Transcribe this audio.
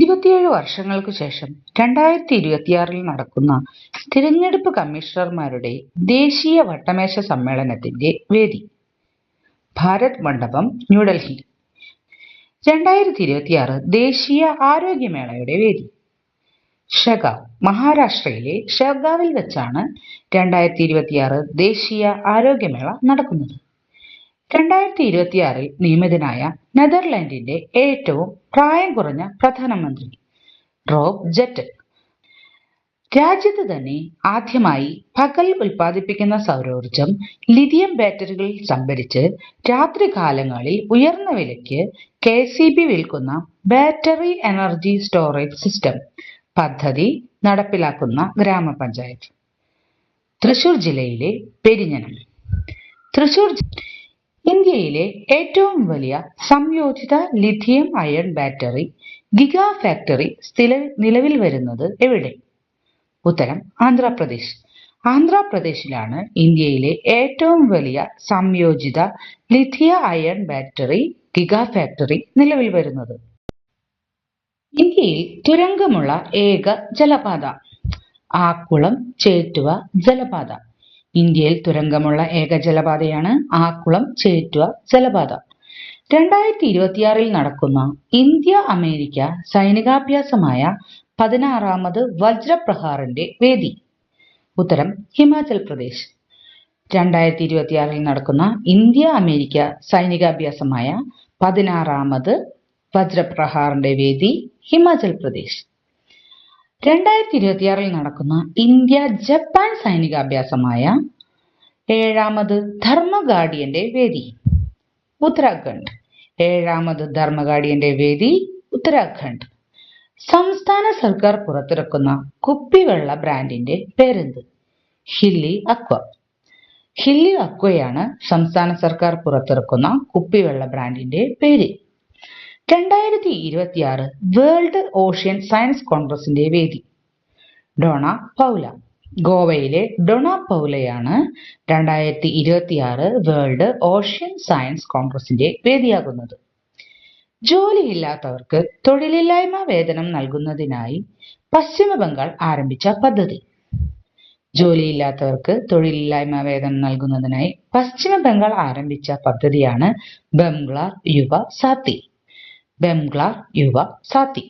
27 വർഷങ്ങൾക്കു ശേഷം 2026 നടക്കുന്ന തിരഞ്ഞെടുപ്പ് കമ്മീഷണർമാരുടെ ദേശീയ വട്ടമേശ സമ്മേളനത്തിന്റെ വേദി ഭാരത് മണ്ഡപം, ന്യൂഡൽഹി. 2026 ദേശീയ ആരോഗ്യമേളയുടെ വേദി ഷഗാവ്, മഹാരാഷ്ട്രയിലെ ഷഗാവിൽ വെച്ചാണ് 2026 ദേശീയ ആരോഗ്യമേള നടക്കുന്നത്. 2026 നിയമിതനായ നെതർലൻഡിന്റെ ഏറ്റവും പ്രായം കുറഞ്ഞ പ്രധാനമന്ത്രി റോബ് ജെറ്റൻ. രാജ്യത്ത് തന്നെ ആദ്യമായി പകൽ ഉൽപ്പാദിപ്പിക്കുന്ന സൗരോർജം ലിഥിയം ബാറ്ററികളിൽ സംഭരിച്ച് രാത്രികാലങ്ങളിൽ ഉയർന്ന വിലയ്ക്ക് KEB വിൽക്കുന്ന ബാറ്ററി എനർജി സ്റ്റോറേജ് സിസ്റ്റം പദ്ധതി നടപ്പിലാക്കുന്ന ഗ്രാമപഞ്ചായത്ത്. തൃശൂർ ജില്ലയിലെ പെരിഞ്ഞനം. തൃശൂർ ഇന്ത്യയിലെ ഏറ്റവും വലിയ സംയോജിത lithium ion battery giga factory നിലവിൽ വരുന്നത് എവിടെ? ഉത്തരം ആന്ധ്രാപ്രദേശ്. ആന്ധ്രാപ്രദേശിലാണ് ഇന്ത്യയിലെ ഏറ്റവും വലിയ സംയോജിത ലിഥിയ അയൺ ബാറ്ററി ഗിഗാ ഫാക്ടറി നിലവിൽ വരുന്നത്. ഇന്ത്യയിൽ തുരങ്കമുള്ള ഏക ജലപാത ആക്കുളം ചേറ്റുവ ജലപാത. ഇന്ത്യയിൽ തുരങ്കമുള്ള ഏക ജലപാതയാണ് ആക്കുളം ചേറ്റുവ ജലപാത. 2026 നടക്കുന്ന ഇന്ത്യ അമേരിക്ക സൈനികാഭ്യാസമായ 16ാമത് വജ്രപ്രഹാറിന്റെ വേദി ഉത്തരം ഹിമാചൽ പ്രദേശ്. 2026 നടക്കുന്ന ഇന്ത്യ അമേരിക്ക സൈനികാഭ്യാസമായ 16ാമത് വജ്രപ്രഹാറിന്റെ വേദി ഹിമാചൽ പ്രദേശ്. 2026 നടക്കുന്ന ഇന്ത്യ ജപ്പാൻ സൈനികാഭ്യാസമായ 7ാമത് ധർമ്മഗാഡിയന്റെ വേദി ഉത്തരാഖണ്ഡ്. 7ാമത് ധർമ്മഗാഡിയന്റെ വേദി ഉത്തരാഖണ്ഡ്. സംസ്ഥാന സർക്കാർ പുറത്തിറക്കുന്ന കുപ്പിവെള്ള ബ്രാൻഡിന്റെ പേരെന്ത്? Hilly aqua. ഹില്ലി അക്വയാണ് സംസ്ഥാന സർക്കാർ പുറത്തിറക്കുന്ന കുപ്പിവെള്ള ബ്രാൻഡിന്റെ പേര്. 2026 വേൾഡ് ഓഷ്യൻ സയൻസ് കോൺഗ്രസിന്റെ വേദി ഡോണ പൗല. ഗോവയിലെ ഡോണ പൗലയാണ് 2026 വേൾഡ് ഓഷ്യൻ സയൻസ് കോൺഗ്രസിന്റെ വേദിയാകുന്നത്. ജോലിയില്ലാത്തവർക്ക് തൊഴിലില്ലായ്മ വേതനം നൽകുന്നതിനായി പശ്ചിമ ബംഗാൾ ആരംഭിച്ച പദ്ധതി. ജോലിയില്ലാത്തവർക്ക് തൊഴിലില്ലായ്മ വേതനം നൽകുന്നതിനായി പശ്ചിമ ബംഗാൾ ആരംഭിച്ച പദ്ധതിയാണ് ബംഗ്ലാർ യുവ സാത്തി. ബംഗ്ലാർ യുവ സാത്തി.